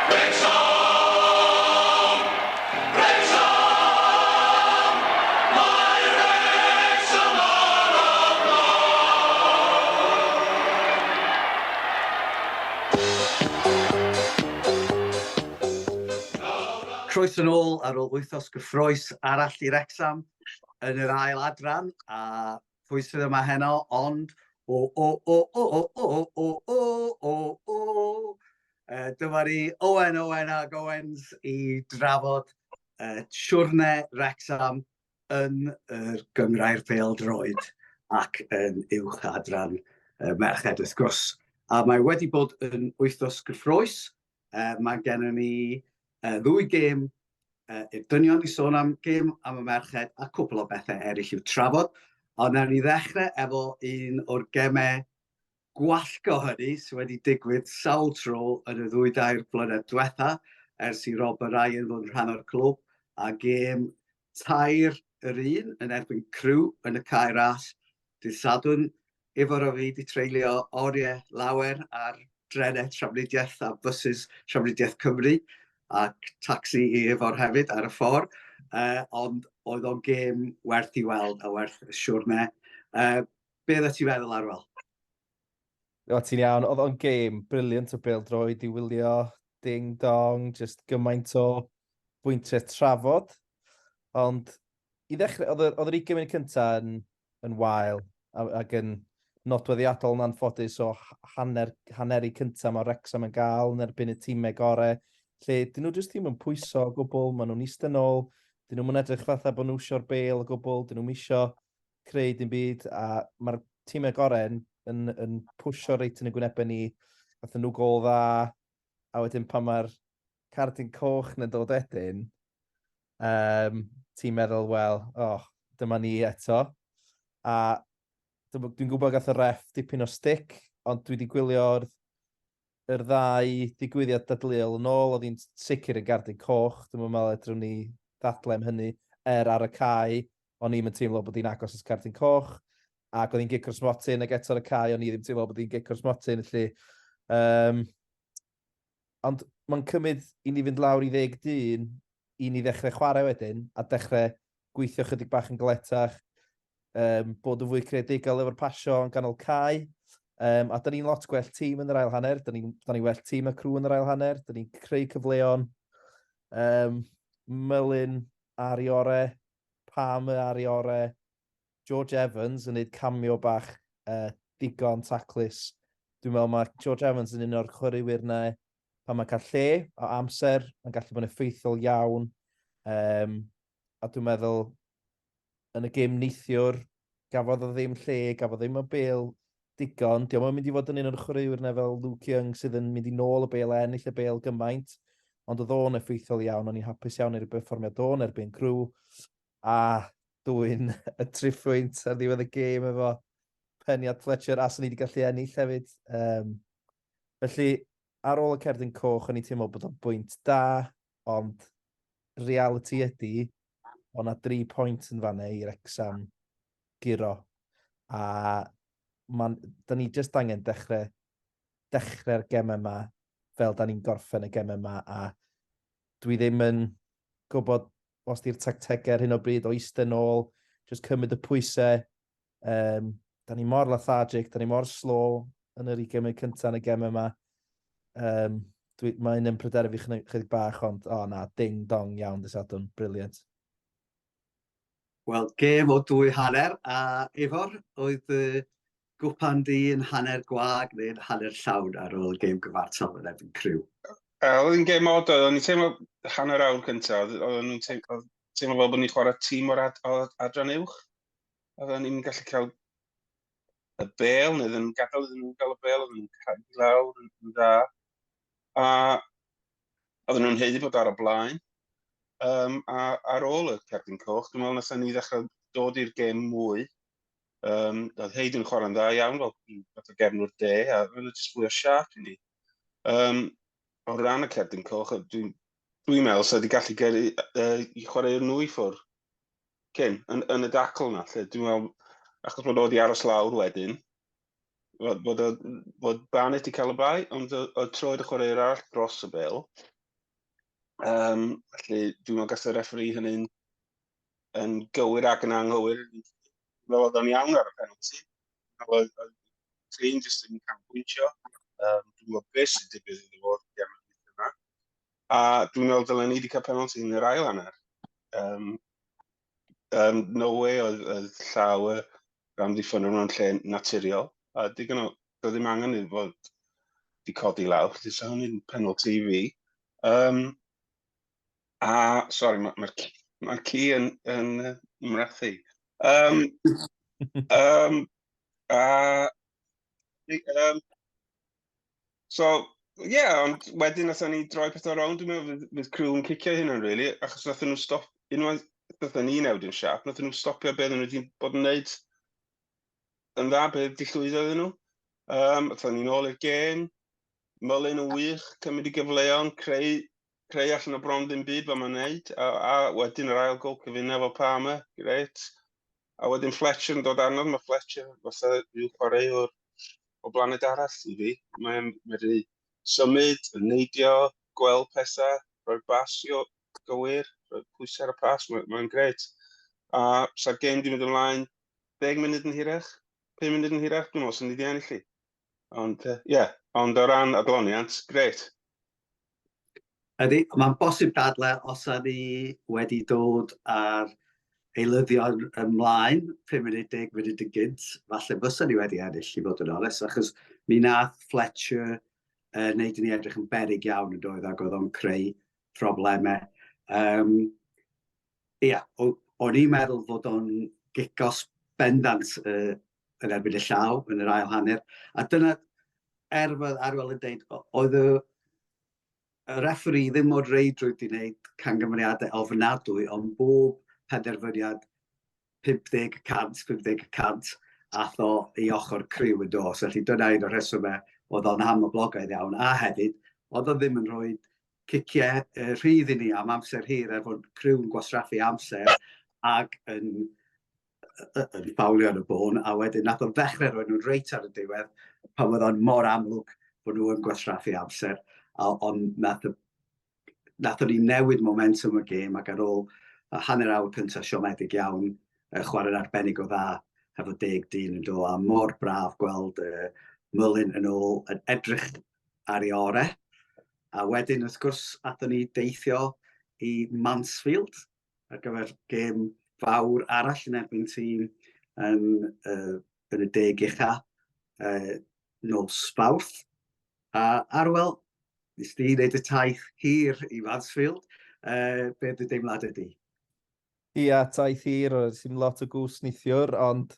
Wrexham! Wrexham! Mae Wrexham ar y blaen! Croeso nôl ar ôl wythnos gyffroes arall i Wrecsam yn yr ail adran, a pwy sydd yma heno, ond dyma ni Owen ag Owens i drafod siwrne Wrecsam yn yr gyngrau'r pêl-droed ac yn uwch adran merched wrth gwrs. A mae wedi bod yn wythnos gyffroes. Mae gennym ni ddwy gêm i'r dynion i sôn am gêm am y merched a cwbl o bethau eraill i'w trafod. Ond nawr ni ddechrau efo un o'r gemau gwallgo hynny sydd wedi digwydd sawl tro yn y 2-3 blynedd diwetha ers i Rob a Ryan fod yn rhan o'r clwb, a gêm tair yr un yn erbyn Crewe yn y cae ras. Dydd Sadwrn, efo'r o fi wedi treulio oriau lawer ar drenau trafnidiaeth a bysys trafnidiaeth Cymru, ac taxi i efo'r hefyd ar y ffordd, ond oedd o'n gêm werth i weld a werth y siwrne. Be oeddet ti'n meddwl Arwel? O, ti'n iawn, oedd o'n gêm briliant o bêl-droed i wylio, ding-dong, just gymaint o bwyntiau trafod. Ond i ddechrau, oedd yr 20 munud cyntaf yn wael ac yn nodweddiadol yn anffodus o haneri cyntaf mae Wrexham yn gael yn erbyn y tîmau gorau, lle dyn nhw jyst ddim yn pwyso o gwbl, maen nhw'n eistedd nôl, dyn nhw'n edrych fatha bod nhw eisiau'r bêl o gwbl, dyn nhw'n eisiau creu dim byd, a mae'r tîmau gorau yn pwysio reit yn y gwynebau ni, fatha nhw gol dda, a wedyn pan mae'r cardyn coch yn dod edyn, ti'n meddwl, wel, dyma ni eto. A dwi'n gwybod gath y ref dipyn o stick, ond dwi wedi gwylio'r ddau digwyddiad dadleuol yn ôl, oedd hi'n sicr yn gardyn coch, dwi'n meddwl edrych ni ddadlau am hynny ar y cae, o'n i'n teimlo bod hi'n agos at cardyn coch, ac oedd hi'n gicr smotyn ag eto ar y cae, o'n i ddim teimlo bod hi'n gicr smotyn, felly. Ond mae'n cymryd i ni fynd lawr i 10 dyn i ni ddechrau chwarae wedyn, a dechrau gweithio chydig bach yn gletach, bod yn fwy creadigol efo'r pasio yn ganol cae. A da ni'n lot gwell tîm yn yr ail hanner, da ni'n well tîm y Crewe yn yr ail hanner, da ni'n creu cyfleon, Melyn ar i ore, Pam ar i ore, George Evans yn neud cameo bach digon taclus. Dwi'n meddwl mae George Evans yn un o'r chwaraewyr yna pan mae'n cael lle o amser, mae'n gallu bod yn effeithiol iawn. A dwi'n meddwl yn y gêm neithiwr, gafodd o ddim lle, gafodd ddim o bêl digon. Diolch yn mynd i fod yn un o'r chwaraewyr yna fel Luke Young sydd yn mynd i nôl y bêl ennill y bêl gymaint. Ond oedd o'n effeithiol iawn, o'n i'n hapus iawn i'r perfformiad o'n erbyn Crewe. A dwi'n y triffwynt ar ddiwedd y gêm efo Pennod Fletcher, as o'n i wedi gallu ennill hefyd. Felly, ar ôl y cerdyn coch, o'n i'n teimlo bod o'n bwynt da, ond reality ydy, o'n na 3 pwynt yn fanna i Wrexham giro. A da ni jyst angen dechrau'r gemau yma fel da ni'n gorffen y gemau yma, a dwi ddim yn gwybod os di'r tactegau ar hyn o bryd o eistedd nôl, jyst cymryd y pwysau. Da ni mor lethargic, da ni mor slow yn yr 20 munud cyntaf yn y gemau yma. Mae'n pryderu fi chydig bach, ond ding-dong iawn dy Sadwrn, briliant. Wel, gêm o 2 hanner, a Efor, oedd gwpan di yn hanner gwag neu'n hanner llawn ar ôl y gêm gyfartal yn erbyn Crewe? Oedd hi'n gêm od, oedd ni'n teimlo hanner awr cyntaf, oedd ni'n teimlo fel bod ni'n chwarae tîm o'r adran uwch. Oedd ni'n gallu cael y bêl, neu oedd ni'n gadael iddyn nhw'n cael y bêl, oedd ni'n cael i lawr yn dda. A oedd nhw'n heiddi bod ar y blaen. A ar ôl y cerdyn coch, dwi'n meddwl nes ni ddechrau dod i'r gêm mwy. Oedd Heidyn yn chwarae'n dda iawn fel y gefnwr de, a oedd nhw'n jyst fwy o siarp i ni. O ran y cerdyn coch, dwi'n meddwl sydd wedi gallu gyrru i chwarae'r nhw i ffwrdd cyn, yn y dacl yna. Dwi'n meddwl, achos bod o wedi aros lawr wedyn, bod Barnett wedi cael y bai, ond oedd troed y chwarae'r arall dros y bêl. Felly, dwi'n meddwl gall y referee hynny'n yn gywir ac yn anghywir. Fel oedd o'n iawn ar y penalty. Oedd trin jyst yn canbwyntio. Dwi'n meddwl beth sy'n digwydd iddo fod Gymru yna. A dwi'n meddwl dylen ni wedi cael penalty yn yr ail hanner. No way oedd llaw y Ramsey ffynnu mewn lle naturiol. A digon o, doedd ddim angen iddo fod wedi codi lawr. Dysa hwnny'n penalty i fi. Sori, mae'r ci yn mrethu. Ond wedyn nathon ni droi pethau rownd, dwi'n meddwl fydd Crewe yn cicio hynny'n really, achos nathon nhw stop, unwaith nathon ni newid yn siap, nathon nhw stopio beth nhw wedi bod yn neud yn dda, beth dillwyddo iddyn nhw. Nathon ni nôl i'r gêm, Mullin yn wych, cymryd i gyfleon, creu allan o bron ddim byd fel mae'n neud, a wedyn yr ail gol cyfuna fel Palmer, greit. A wedyn Fletcher yn dod arnodd, mae Fletcher fatha ryw chwarae o blaned arall i fi. Mae'n wedi symud, yn neidio, gweld pethau, rhoi'r basio gywir, rhoi'r pwysau ar y pas, mae'n greit. A sa'r gêm di mynd ymlaen 10 munud yn hirach, 5 munud yn hirach, dwi'n meddwl sy'n ni di ennill i. Ond o ran adloniant, greit. Ydy, mae'n bosib dadle os ydy wedi dod ar eilyddion ymlaen 5 munud, 10 munud yn gynt, falle fysa ni wedi ennill i fod yn onest, achos mi nath Fletcher wneud i ni edrych yn beryg iawn yn doedd ac oedd o'n creu problemau. O'n i'n meddwl fod o'n gicos bendant yn erbyn y llaw yn yr ail hanner, a dyna fydd Arwel yn dweud, oedd y referee ddim o'r reidrwydd i wneud camgymeriadau ofnadwy, ond bob penderfyniad 50% ath o i ochr Crewe yn dos. Felly dyna un o'r rhesymau oedd o'n ham o blogaidd iawn. A hefyd, oedd o ddim yn rhoi ciciau rhydd i ni am amser hir er fod Crewe yn gwasraffu amser ac yn ffawlio yn y bôn. A wedyn nath o'n ddechrau rhoi nhw'n reit ar y diwedd pan oedd o'n mor amlwg bod nhw yn gwasraffu amser. Ond nath o'n i newid momentum y gêm ac ar ôl hanner awr cyntaf siomedig iawn, chwarae'n arbennig o dda, hefo 10 dyn yn dod, a mor braf gweld Mullin yn ôl yn edrych ar ei ore. A wedyn, wrth gwrs, athon ni deithio i Mansfield ar gyfer gêm fawr arall yn erbyn tîm yn y 10 ucha nos Fawrth. A Arwel, nes di wneud y taith hir i Mansfield, beth y deimlad ydi? Ia, taith hir, sy'n lot o gwrs neithiwr, ond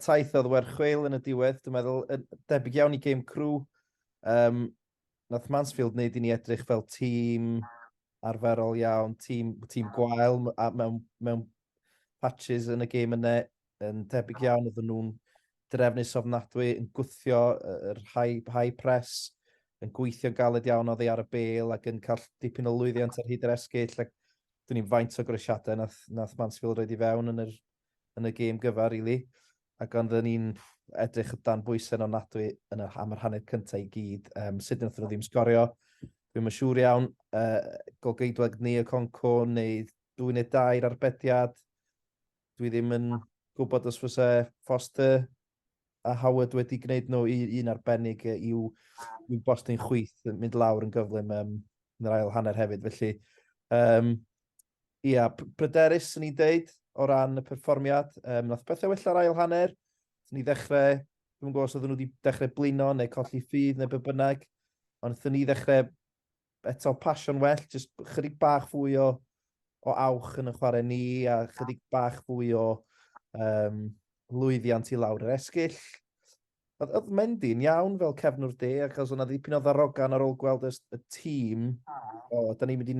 taith oedd werth chweil yn y diwedd, dwi'n meddwl, debyg iawn i gêm Crewe. Nath Mansfield wneud i ni edrych fel tîm arferol iawn, tîm gwael mewn patches yn y gêm yna, yn debyg iawn oedden nhw'n drefnus ofnadwy, yn gwthio yr high press, yn gweithio galed iawn oddi ar y bêl ac yn cael dipyn o lwyddiant ar hyd yr esgyll. Dwi'n ni'n faint o grisiadau nath Mansfield roed i fewn yn y gêm gyfar, really. Ac ond ni'n edrych o dan bwysau ofnadwy am yr hanner cyntaf i gyd. Sut nath nhw ddim sgorio, dwi'n yn siŵr iawn, golgeidwag ni o Conco neu 2 neu 2 arbediad. Dwi ddim yn gwybod os fysa Foster a Howard wedi gwneud nhw un arbennig i'w bostyn chwyth yn mynd lawr yn gyflym yn yr ail hanner hefyd. Felly, pryderus yn ei ddeud o ran y perfformiad. Nath bethau well ar ail hanner. Ni ddechrau, dwi'n gwybod os oedden nhw wedi dechrau blino neu colli ffydd neu be bynnag. Ond nathon ni ddechrau eto pasio'n well, jyst chydig bach fwy o awch yn y chwarae ni a chydig bach fwy o lwyddiant i lawr yr esgyll. Oedd Mendy'n iawn fel cefnwr de, achos o'na ddipyn o ddarogan ar ôl gweld y tîm. Da ni'n mynd i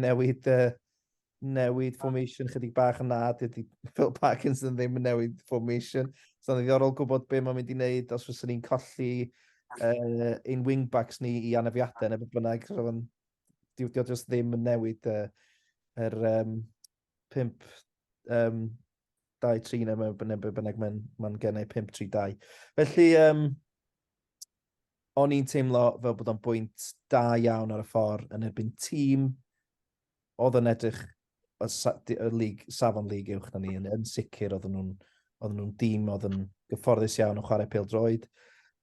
newid formation chydig bach yn nad, ydy Phil Parkinson ddim yn newid formation. So, ni'n ddiddorol gwybod be mae'n mynd i wneud os fysa ni'n colli ein wingbacks ni i anafiadau neu beth bynnag. Dio just ddim yn newid yr 5-2-3 neu beth bynnag mae'n gennau 5-3-2. Felly, o'n i'n teimlo fel bod o'n bwynt da iawn ar y ffordd yn erbyn tîm oedd yn edrych y safon lig uwch na ni, yn sicr oedd nhw'n dîm oedd yn gyfforddus iawn o chwarae pêl-droed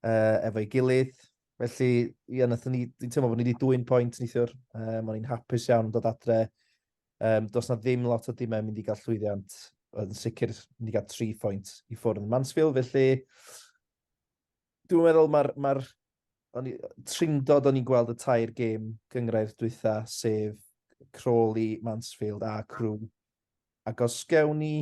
efo'i gilydd. Felly, ie, dwi'n teimlo bod ni wedi dwy'n pwynt neithiwr. O'n i'n hapus iawn yn dod adre. Does na ddim lot o dimau mynd i gael llwyddiant. Yn sicr mynd i gael 3 pwynt i ffwrdd yn Mansfield. Felly, dwi'n meddwl trindod o'n i'n gweld y tair gêm gyngrair dwytha, sef Crawley, Mansfield a Crewe. Ac os gewn ni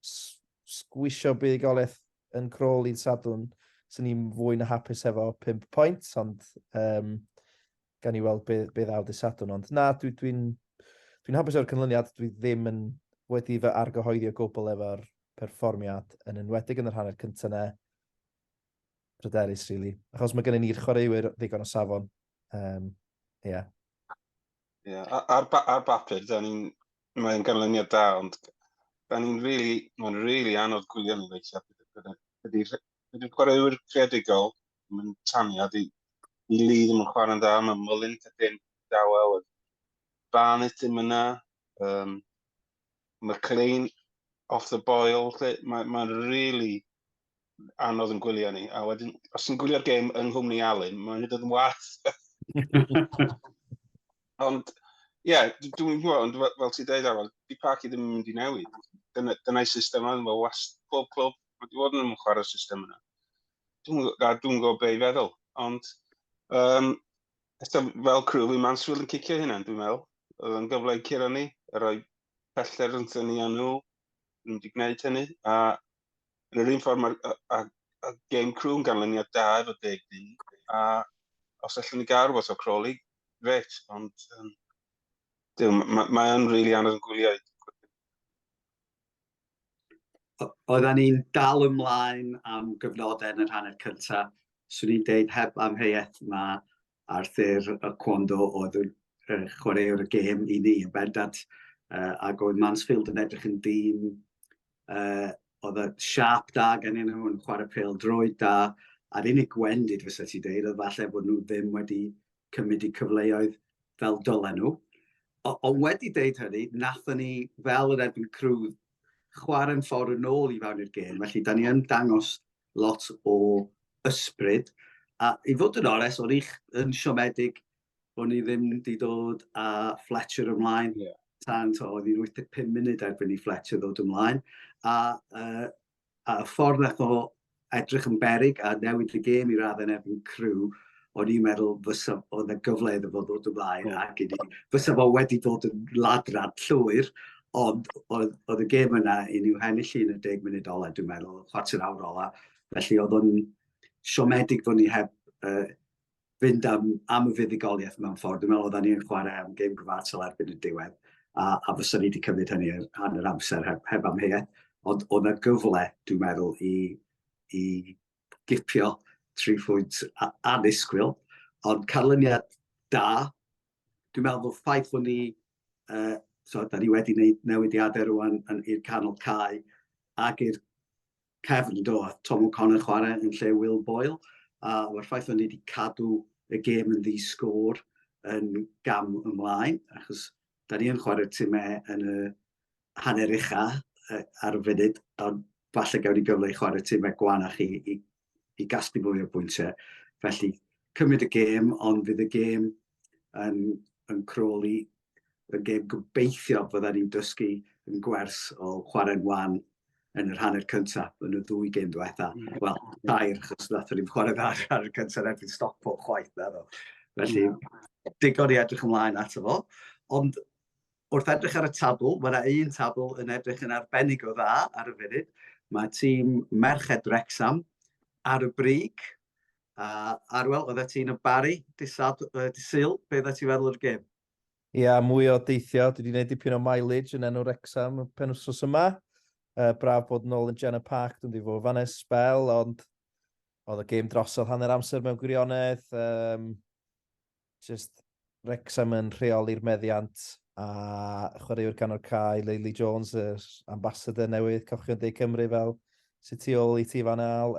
sgwisio buddigolaeth yn Crawley'n sadwn, sy'n ni'n fwy na hapus efo 5 pwynt, ond gan i weld be ddaw dy sadwn. Ond na, dwi'n hapus o'r canlyniad, dwi ddim yn wedi fy argyhoeddi o gwbl efo'r perfformiad, yn enwedig yn yr hanner cyntaf ne, pryderus, really. Achos mae gennym ni'r chwaraewyr ddigon o safon. Ie. Ar bapur, mae'n ganlyniad da, ond mae'n really anodd gwylio ni weithio. Ydy'r chwaraewyr creadigol, mae'n taniad i Lee ddim yn chwarae'n da, mae Mullin cadyn dawel, Barnett ddim yna, McLean off the boil, mae'n really anodd yn gwylio ni. A wedyn, os yn gwylio'r gêm yng Nghwmni Alun, mae'n hyd yn wath. Ond, ie, dwi'n gwybod, ond fel ti'n dweud awel, di Parky ddim yn mynd i newid. Dyna'i system yna, mae pob clwb wedi bod yn chwarae'r system yna. Dwi'n gwybod be i feddwl, ond fel Crewe, Mansfield yn cicio hynna, dwi'n meddwl. Oedd yn gyfle i curo ni, rhoi pellter yn thynnu â nhw, nhw'n wedi gwneud hynny, a yn yr un ffordd mae'r game Crewe yn ganlyniad da efo 10 dyn, a os allwn ni gael rhywbeth o Crawley, gret, ond mae'n rili anodd yn gwylio. Oedden ni'n dal ymlaen am gyfnodau yn yr hanner cyntaf. Swn i'n deud heb amheuaeth mae Arthur y Cwondo oedd chwaraewr y gêm i ni yn bendant. Ac oedd Mansfield yn edrych yn dîm. Oedd y siap da gen nhw yn chwarae pêl-droed da. A'r unig gwendid fysa ti deud, oedd falle bod nhw ddim wedi cymryd eu cyfleoedd fel dylen nhw. Ond wedi deud hynny, nathon ni fel yr erbyn Crewe chwarae'n ffordd yn ôl i fewn i'r gêm. Felly, da ni yn dangos lot o ysbryd. A i fod yn ores, o'n ich yn siomedig bod ni ddim wedi dod a Fletcher ymlaen. Oedd hi'n 85 munud erbyn i Fletcher ddod ymlaen. A y ffordd nath o edrych yn berig a newid y gêm i raddau erbyn Crewe, o'n i'n meddwl oedd y gyfle iddo fo ddod ymlaen ac fysa fo wedi dod yn ladrad llwyr, ond oedd y gêm yna i ni'w hennill yn y 10 munud ola, dwi'n meddwl, chwarter awr ola. Felly oedd o'n siomedig bod ni heb fynd am y fuddigoliaeth mewn ffordd. Dwi'n meddwl oedden ni'n chwarae am gêm gyfartal erbyn y diwedd, a fysa ni wedi cymryd hynny hanner amser heb amheuaeth. Ond oedd y gyfle, dwi'n meddwl, i gipio 3 pwynt anusgwyl, ond canlyniad da. Dwi'n meddwl bod ffaith bod ni, da ni wedi gwneud newidiadau rwan i'r canol cae ac i'r cefn do, Tom O'Connor chwarae yn lle Will Boyle. Mae'r ffaith bod ni wedi cadw y gêm yn ddi-sgôr yn gam ymlaen, achos da ni yn chwarae'r tîmau yn y hanner ucha ar y funud, ond falle gawn ni gyfle i chwarae'r tîmau gwanach i gasglu mwy o bwyntiau. Felly, cymryd y gêm, ond fydd y gêm yn Crawley, y gêm gobeithio fydda ni'n dysgu yn gwers o chwarae'n wan yn yr hanner cyntaf yn y 2 gêm diwetha. Wel, 2, achos nathon ni'n chwarae dda ar hanner cyntaf erbyn Stockport chwaith. Felly, digon i edrych ymlaen ato fo. Ond wrth edrych ar y tabl, mae yna un tabl yn edrych yn arbennig o dda ar y funud. Mae tîm Merched Wrexham ar y brig. Arwel, oedd ti'n y bari, disil, beth oedd ti'n feddwl o'r gêm? Ia, mwy o deithio. Dwi wedi gwneud dipyn o mileage yn enw Wrexham y penwsos yma. Braf bod nôl yn Jenna Park, dwi'n wedi fod fan sbel, ond oedd y gêm drosodd hanner amser mewn gwirionedd. Just Wrexham yn rheoli'r meddiant a chwaraewr canol cae, Leili Jones, yr ambassador newydd, Cochion De Cymru fel sy'n tu ôl i ti fan al,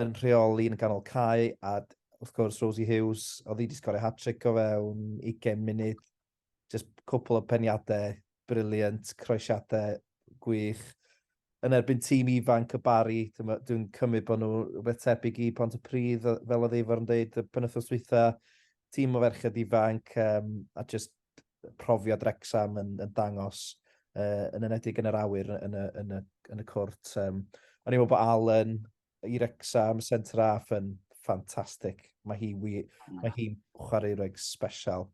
yn rheoli yn canol cae, a wrth gwrs Rosie Hughes, oedd hi wedi sgorio hat-trick o fewn 20 munud. cwpl o peniadau briliant, croesiadau gwych. Yn erbyn tîm ifanc y Bari, dwi'n cymryd bod nhw rhywbeth tebyg i Pontypridd, fel oedd Eifar yn dweud, y penwythnos dwytha, tîm o ferched ifanc, a just profiad Wrexham yn dangos yn enedig yn yr awyr yn y cwrt. O'n i'n meddwl bod Allen i Wrexham, centre half yn ffantastig. Mae hi'n chwaraewr special.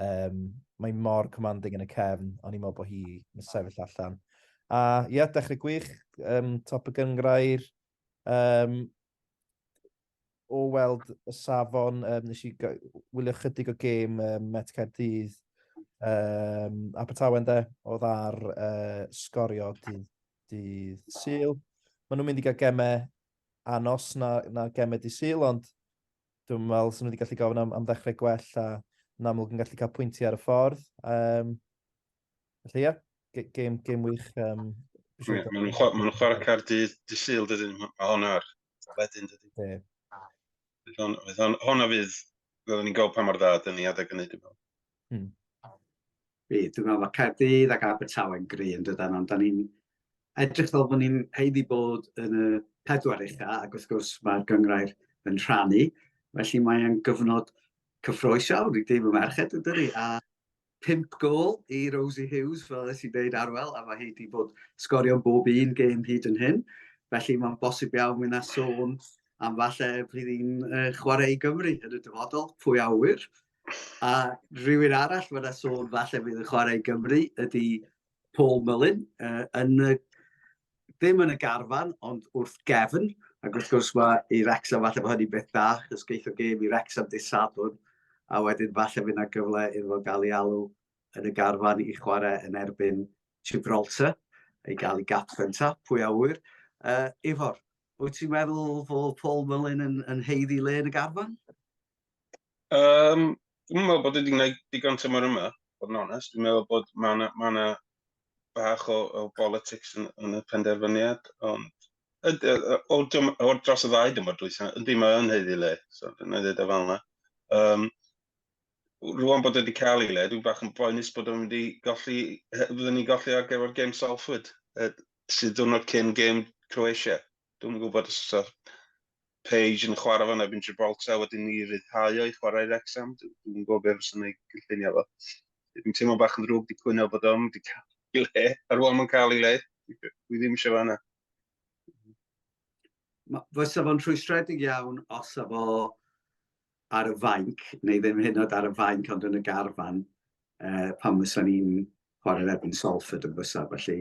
Mae mor commanding yn y cefn, o'n i'n meddwl bod hi'n sefyll allan. A ie, dechrau gwych, top y gyngrair. O weld y safon, nes i wylio chydig o gêm Met Caerdydd. Abertawe oedd ar sgorio dydd Sul. Maen nhw'n mynd i gael gemau anos na gemau dydd Sul, ond dwi'n meddwl sy'n nhw wedi gallu gofyn am ddechrau gwell a yn amlwg yn gallu cael pwyntiau ar y ffordd. Felly ie, game wych. Maen nhw'n chwarae Caerdydd dydd Sul, dydyn, mae hwnna'r wedyn, dydyn. Honna fydd, fyddwn ni'n gweld pa mor dda, dyn ni adeg yn neud i fel. Dwi'n meddwl mae Caerdydd ac Abertawe yn gry yn dydyn, ond da ni'n edrych fel bod ni'n heiddi bod yn y 4 ucha, ac wrth gwrs mae'r gyngrair yn rhannu, felly mae'n gyfnod cyffroes iawn i dîm y merched yn dydi, a 5 gol i Rosie Hughes, fel ys i dweud Arwel, a mae hi wedi bod sgorio bob un gêm hyd yn hyn. Felly mae'n bosib iawn mynd â sôn am falle bydd hi'n chwarae i Gymru yn y dyfodol, pwy awyr. A rhywun arall mae'n sôn falle bydd yn chwarae i Gymru ydy Paul Mullin, ddim yn y garfan, ond wrth gefn. Ac wrth gwrs mae i Wrexham falle bod hynny beth da, chos geith o gêm i Wrexham dydd Sadwrn. A wedyn falle fydd yna gyfle iddo gael ei alw yn y garfan i chwarae yn erbyn Gibraltar, i gael ei gapfen ta, pwy awyr. Ifor, wyt ti'n meddwl fod Paul Mullin yn heiddi le yn y garfan? Dwi'n meddwl bod wedi gwneud digon tymor yma, bod yn onest. Dwi'n meddwl bod mae yna bach o politics yn y penderfyniad, ond o'r dros y ddau dymor dwytha, ydy mae yn heiddi le, so dwi'n dweud e fel yna. Rwan bod wedi cael ei le, dwi'n bach yn boenus bod fyddwn ni golli ar gyfer game Salford, sydd diwrnod cyn game Croatia. Dwi'n gwybod os oes Page yn chwarae fan erbyn Gibraltar, wedyn ni ryddhau o'i chwarae Wrexham. Dwi'n gwybod beth fysa'n ei gynllunio fo. Dwi'n teimlo bach yn ddrwg di cwyno bod o'n wedi cael ei le, a rwan mae'n cael ei le. Dwi ddim eisiau fanna. Fysa fo'n rhwystredig iawn os efo ar y fainc, neu ddim hyn oed ar y fainc, ond yn y garfan, pan fysa ni'n chwarae erbyn Salford yn fysa. Felly,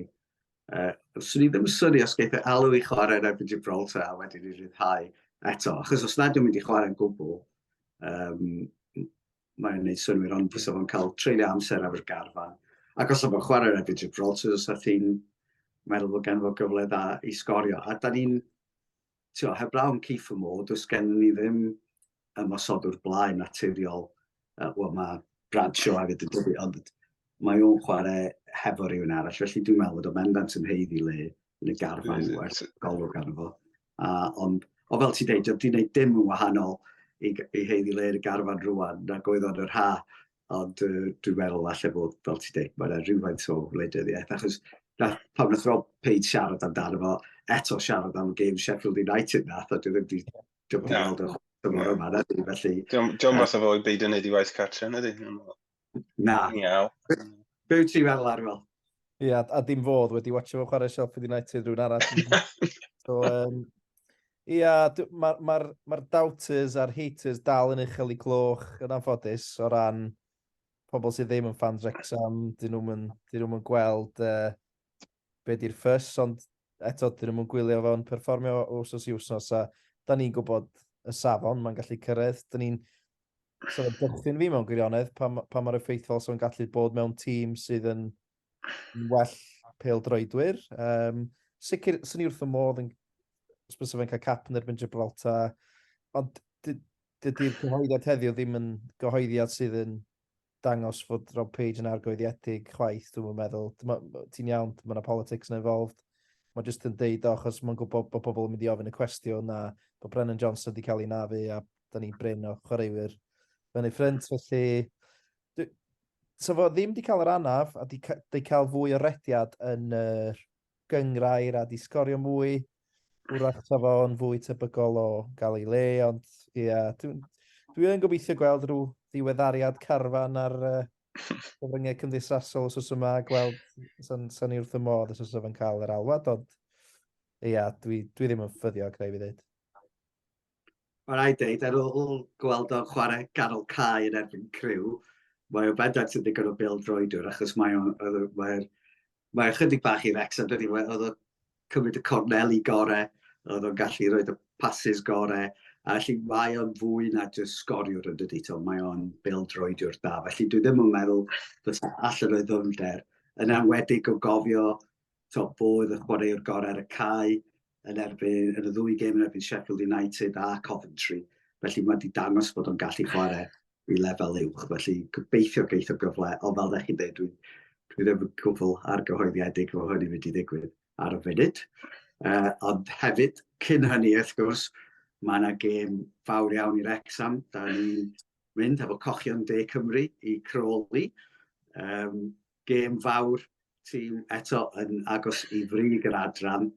swn i ddim yn syni os geith alw i chwarae erbyn Gibraltar a wedyn i ryddhau eto. Achos os nad yw'n mynd i chwarae'n gwbl, mae'n gwneud synwyr, ond fysa fo'n cael treulio amser ar y garfan. Ac os yma'n chwarae erbyn Gibraltar, os ydych chi'n meddwl bod gen fo gyfle dda i sgorio. A da ni'n, heblaw am Keith Pennod, does gen ni ddim ymosodwr blaen naturiol. Wel, mae Bradshaw hefyd yn dydi, ond mae o'n chwarae hefo rhywun arall. Felly dwi'n meddwl bod o bendant yn heiddi le yn y garfan werth golwg arno fo. Ond, o fel ti'n deud, dwi'n gwneud dim yn wahanol i heiddi le yn y garfan rwan, nag oedd o'n yr ha. Ond dwi'n meddwl falle bod, fel ti'n deud, mae'n rhywfaint o wleidyddiaeth. Achos pan wnaeth Rob Page siarad amdano fo, eto siarad am y game Sheffield United nath, a dwi'n ddim wedi gweld o tymor yma, felly... John mas o fo i beidio wneud i waith cartre, ydy? Na. Iaw. Be wyt ti'n meddwl Arwel? Ie, a dim fodd wedi watcho fo chwarae Sheffield United rhywun arall. So, ie, mae'r doubters a'r haters dal yn uchel i gloch yn anffodus o ran pobl sydd ddim yn fans Wrexham, dyn nhw'n gweld be di'r ffys, ond eto dyn nhw'n gwylio fo'n perfformio o wsos i wsos, a da ni'n gwybod y safon mae'n gallu cyrraedd. Da ni'n dychryn fi mewn gwirionedd pa mae'r effeithiol sy'n gallu bod mewn tîm sydd yn well pêl-droedwyr. Sicr, sy'n ni wrth y modd yn sbysau fe'n cael cap yn erbyn Gibraltar, ond dydy'r cyhoeddiad heddiw ddim yn gyhoeddiad sydd yn dangos fod Rob Page yn argoeddiedig chwaith, dwi'n meddwl. Ti'n iawn, mae yna politics yn involved. Mae jyst yn deud achos mae'n gwybod bod pobl yn mynd i ofyn y cwestiwn a bod Brennan Johnson wedi cael ei nafu a da ni'n bryn o chwaraewyr fyny ffrynt. Felly, So fo ddim di cael yr anaf, a di cael fwy o rediad yn gyngrair, a di sgorio mwy. Wrach sa fo'n fwy tebygol o gael ei le, ond dwi'n gobeithio gweld rhyw ddiweddariad carfan ar gyfryngau cymdeithasol os oes yma, gweld sa'n ni wrth y modd os oes yma'n cael yr alwad, ond dwi ddim yn ffyddio, creu fi ddweud. Mae'n rhaid deud, ar ôl gweld o'n chwarae ganol cae yn erbyn Crewe, mae o bendant yn ddigon o bêl-droedwr, achos mae chydig bach i Wrexham, dydy, oedd o'n cymryd y corneli gorau, oedd o'n gallu rhoi y passes gorau, a felly mae o'n fwy na jyst sgoriwr yn dydy, mae o'n bêl-droedwr da. Felly dwi ddim yn meddwl bod allan o'i ddyfnder, yn enwedig o gofio bod y chwaraewr gorau ar y cae, yn y ddwy gêm yn erbyn Sheffield United a Coventry. Felly mae wedi dangos bod o'n gallu chwarae i lefel uwch. Felly gobeithio geith o gyfle, ond fel ddech chi'n dweud, dwi ddim yn gwbl argyhoeddiedig fod hynny wedi digwydd ar y funud. Ond hefyd, cyn hynny wrth gwrs, mae yna gêm fawr iawn i Wrexham. Da ni'n mynd efo cochion De Cymru i Crewe. Gêm fawr, tîm eto yn agos i frig yr adran,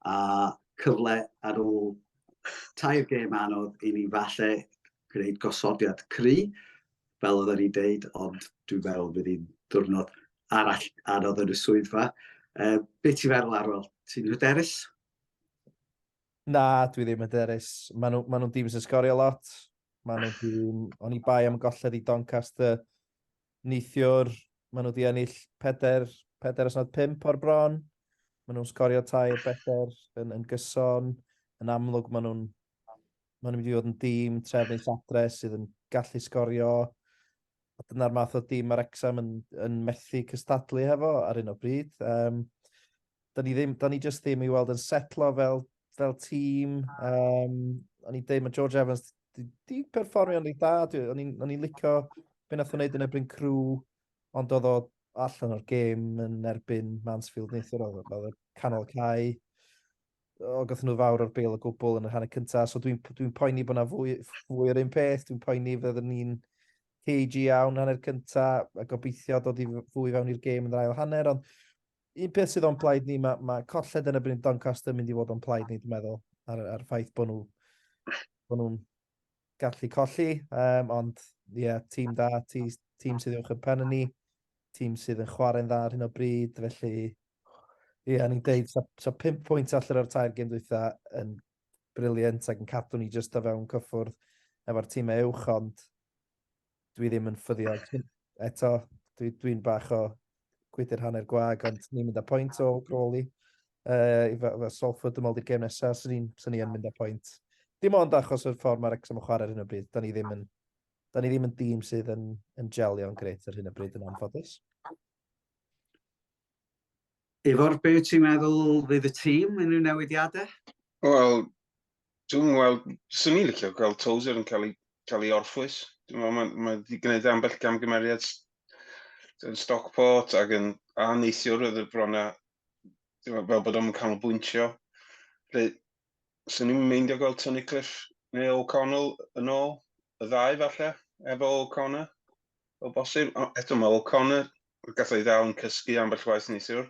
a cyfle ar ôl tair gêm anodd i ni falle gwneud gosodiad cry, fel oedden ni'n deud, ond dwi'n meddwl bydd hi'n diwrnod arall anodd yn y swyddfa. Be ti'n feddwl Arwel? Ti'n hyderus? Na, dwi ddim yn hyderus. Maen nhw'n dîm sy'n sgorio lot. O'n i bai am golled i Doncaster neithiwr. Maen nhw wedi ennill 4-5 o'r bron. Maen nhw'n sgorio tair bedair yn gyson. Yn amlwg maen nhw'n mynd i fod yn dîm trefnus adres sydd yn gallu sgorio. A dyna'r math o dîm mae Wrexham yn methu cystadlu hefo ar un o bryd. Da ni just ddim i weld yn setlo fel tîm. O'n i'n deud mae George Evans di perfformio'n reit da. O'n i'n licio be nath o'n neud yn erbyn Crewe, ond oedd o allan o'r gêm yn erbyn Mansfield neithwr, oedd y canol cae. O gath nhw fawr o'r bêl o gwbl yn y hanner cyntaf, so dwi'n poeni bod yna fwy o'r un peth. Dwi'n poeni fyddwn ni'n cagey iawn hanner cyntaf, a gobeithio dod i fwy fewn i'r gêm yn yr ail hanner, ond un peth sydd o'n plaid ni, mae colled yn erbyn Doncaster yn mynd i fod o'n plaid ni, dwi'n meddwl, ar ffaith bod nhw'n gallu colli, ond tîm da, tîm sydd uwch y pen ni, tîm sydd yn chwarae'n dda ar hyn o bryd, felly ni'n deud, so 5 pwynt allan o'r tair gêm dwytha yn briliant ac yn cadw ni just o fewn cyffwrdd efo'r tîm uwch, ond dwi ddim yn ffyddio. Eto, dwi'n bach o gwydyr hanner gwag, ond ni'n mynd â pwynt o groli. Fe Salford ymweld i'r gêm nesaf, sy'n ni yn mynd â pwynt. Dim ond achos o'r ffordd mae Wrexham yn chwarae ar hyn o bryd. Da ni ddim yn dîm sydd yn gelio'n greit ar hyn o bryd yn anffodus. Ifor, be ti'n meddwl fydd y tîm yn yw newidiadau? Wel, dwi'n gweld, sy'n ni'n licio gweld Tozer yn cael ei orffwys. Mae wedi gwneud ambell camgymeriad yn Stockport ac yn neithiwr oedd y brona, fel bod o'n canolbwyntio. Sy'n ni'n meindio gweld Tony Cliff neu O'Connell yn ôl, y ddau falle, efo O'Connor. O bosib, eto mae O'Connor gath ei ddal yn cysgu ambell waith neithiwr.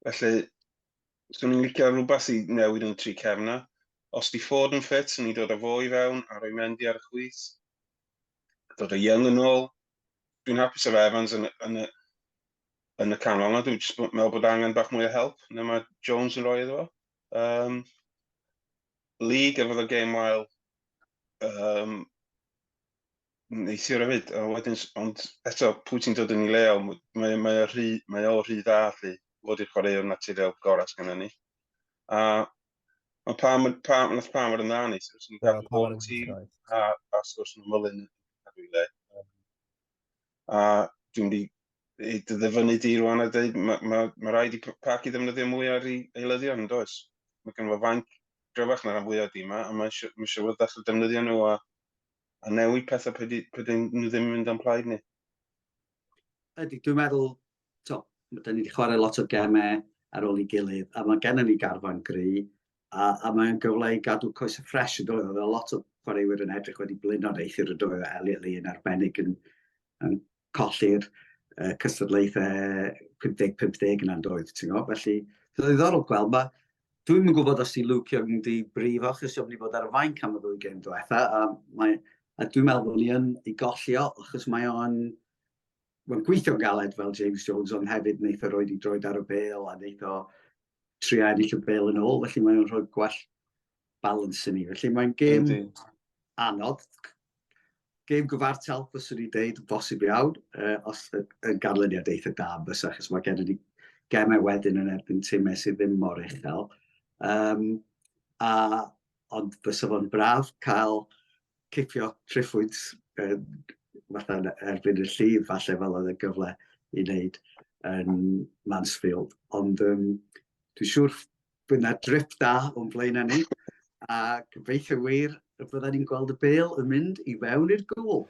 Felly, sy'n ni'n licio rhywbeth i newid yn y tri cefna. Os di Ford yn ffit, sy'n ni'n dod â fo i fewn a roi Mendy ar y chwith. Dod o Young yn ôl. Dwi'n hapus efo Evans yn y canol yna. Dwi'n meddwl bod angen bach mwy o help. Na mae Jones yn rhoi iddo fo. League efo y game while neithiwr hefyd. Ond eto, pwy ti'n dod yn ei leo, mae o rhy dda allu fod i'r chwaraewr naturiol gorau sgynna ni. A mae pam ar y dda neithiwr, sy'n cael bod yn tîm, a sgwrs yn ymwylyn yn cadw i le. A dwi'n di ddyfynu di rwan a dweud, mae rhaid i Pac i ddefnyddio mwy ar ei eilyddion, yn does? Mae gen fo faint gryfach na'r rhan fwyaf di yma, a mae eisiau fod ddechrau defnyddio nhw a newid pethau pryd nhw ddim yn mynd am plaid ni. Dwi'n meddwl, da ni wedi chwarae lot o gemau ar ôl ei gilydd, a mae gennym ni garfan gry, a mae'n gyfle i gadw coes y ffres yn dod. Oedd lot o chwaraewyr yn edrych wedi blino'r eithir y dwy o Elliot Lee yn arbennig yn colli'r cystadlaethau 50-50 yna'n doedd, ti'n gwybod? Felly, dwi'n ddiddorol gweld, dwi'n yn gwybod os di Luke Young di brifo, achos dwi'n bod ar y fainc am y ddwy gêm diwetha, a dwi'n meddwl bod ni yn ei gollio, achos mae'n gweithio'n galed fel James Jones, ond hefyd wneith o roed i droed ar y bêl, a wneith o trio ennill y bêl yn ôl, felly mae'n rhoi gwell balans i ni. Felly mae'n gêm anodd, gêm gyfartal, fyswn i dweud, bosib iawn, os y ganlyniad eitha da, bys, achos mae gen i ni gemau wedyn yn erbyn tîmau sydd ddim mor uchel. Ond fysa fo'n braf cael cipio triffwyd fatha erbyn y llif, falle fel oedd y gyfle i wneud yn Mansfield. Ond dwi'n siŵr bydd yna drip da o'n blaen ni, a gobeithio wir y byddwn ni'n gweld y bêl yn mynd i fewn i'r gwl.